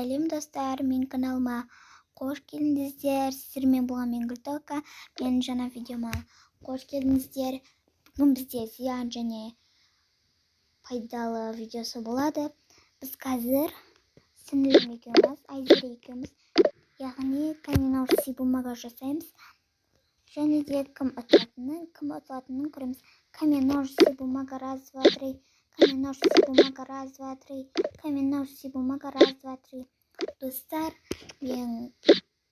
Сәлем достар, мен каналыма қош келдіңіздер. Сіздермен болған мен Гүлтока. Менің жаңа видеома қош келдіңіздер. Бүгін бізде зиян және пайдалы видеосы болады. Біз қазір сіңілім екеуміз, Айзере екеуміз, яғни камин-аут бумага жасаймыз. Және де кім ұтылатынын көреміз. Камин-аут бумага, раз, два, три. Камин-ножницы, бумага, раз, два, три. Камин-ножницы, бумага, раз, два, три. Достар, мен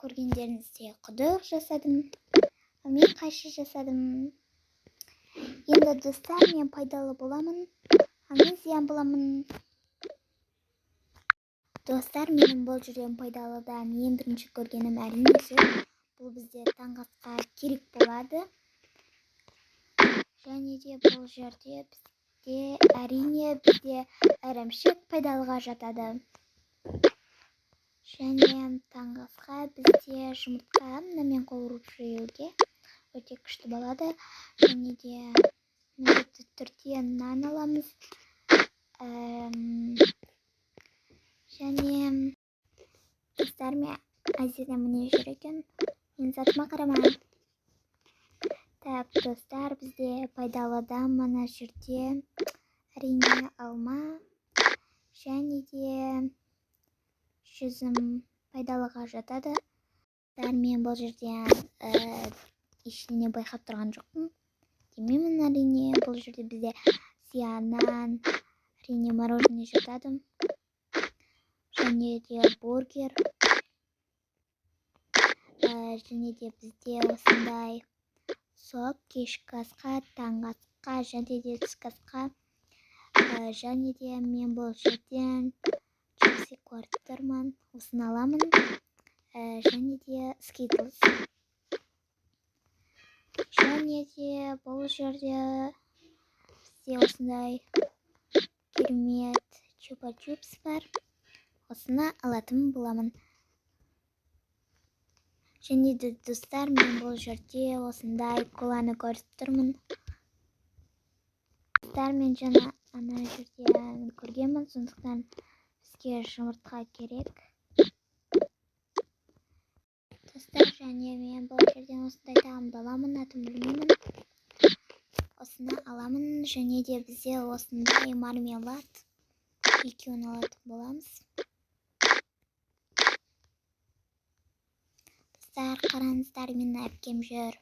көргендеріңізде құдық жасадым. Мен қайшы жасадым. Енді достар, мен пайдалы боламын. Мен зиян боламын. Достар, менің бұл жерден пайдалыдан ең бірінші көргенім әрине сүт. Бұл бізде таңғы асқа керек болады. Және де бұл жерде әрине бізде ірімшік пайдалыға жатады. Және таңғы асқа бізде жұмыртқа мен қуырып жеуге өте күшті болады. Және де міндетті түрде нан аламыз. Және достар, мен Айзере міне жүр екен. Мен затыма қарамаймын. Так, достар, бізде пайдалыда мына жерде әрине алма және де жүзім пайдалыға жатады. Мен бұл жерден ештеңе байқап тұрған жоқпын. Демеймін, әрине бұл жерде бізде зияннан әрине мороженое жатады. Және де бургер. Және де бізде осындай сок кешкі асқа, таңғы асқа және де түскі асқа. Және де мен бұл жерден чипсы көріп тұрмын. Осыны аламын. Және де скитлс. Және де бұл жерде бізде осындай керемет чупа-чупс бар. Осыны алатын боламын. Және де достар, мен бұл жерде осындай коланы көріп тұрмын. Достар, мен жаңа ана жерден көргенмін, сондықтан бізге жұмыртқа керек. Достар, және мен бұл жерден осындай тағамды аламын, атын білмеймін. Осыны аламын, және де бізде осындай мармелад екеуін алатын боламыз. Достар, қараңыздар, мен әпкем жүр.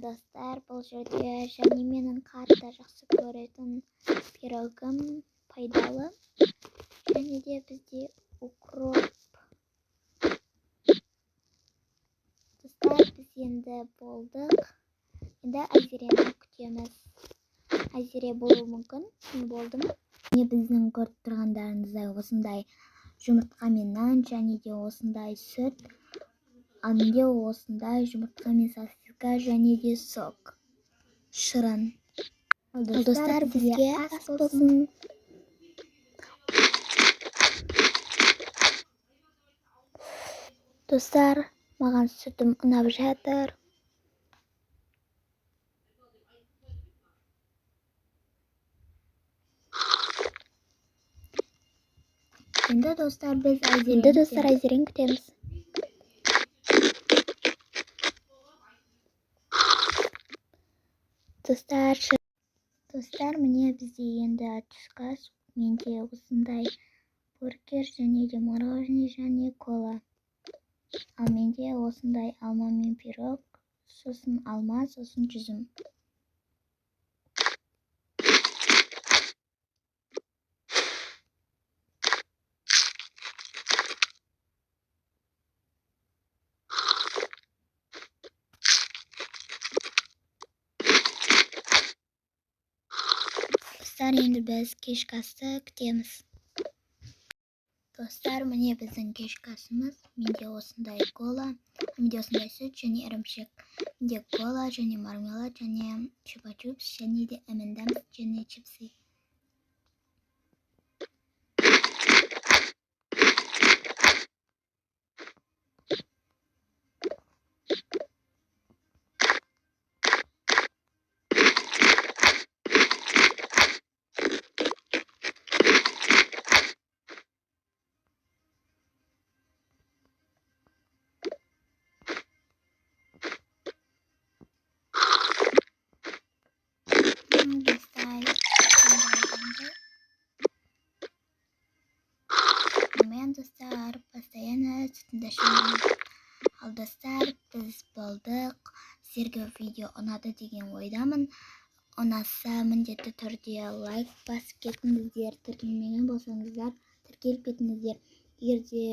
Достар, бұл жерде және менің қатты жақсы көретін пирогым пайдалы. Және де бізде укроп. Достар, біз енді болдық. Енді Айзерені күтеміз. Айзере болуы мүмкін, мен болдым. Не біздің көріп тұрғандарыңыздай осындай жұмыртқа мен нан, және де осындай сүт. Менде осындай жұмыртқа мен сосиска және де сок. Шырын. Достар, бізге ас болсын. Достар, маған сүтім ұнап жатыр. Енді достар, біз Айзерені күтеміз. Достар, міне бізде енді түскі ас. Менде осындай бургер және де мороженое және кола. Ал менде осындай алма мен пирог, сосын алма, сосын жүзім. Достар, енді біз кешкі асты күтеміз. Достар, міне біздің кешкі асымыз. Менде осындай кола, менде осындай сүт және ірімшік. Менде кола және мармелад және чупа-чупс және де M&M's және чипсы. достар, біз болдық. Сіздерге видео ұнады деген ойдамын. Ұнаса міндетті түрде лайк басып кетіңіздер. Тіркелмеген болсаңыздар, тіркеліп кетіңіздер. Егер де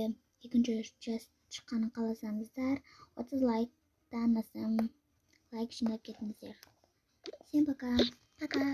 екінші часть шыққанын қаласаңыздар, 30 лайктан астам лайк жинап кетіңіздер. Всем пока. Пока.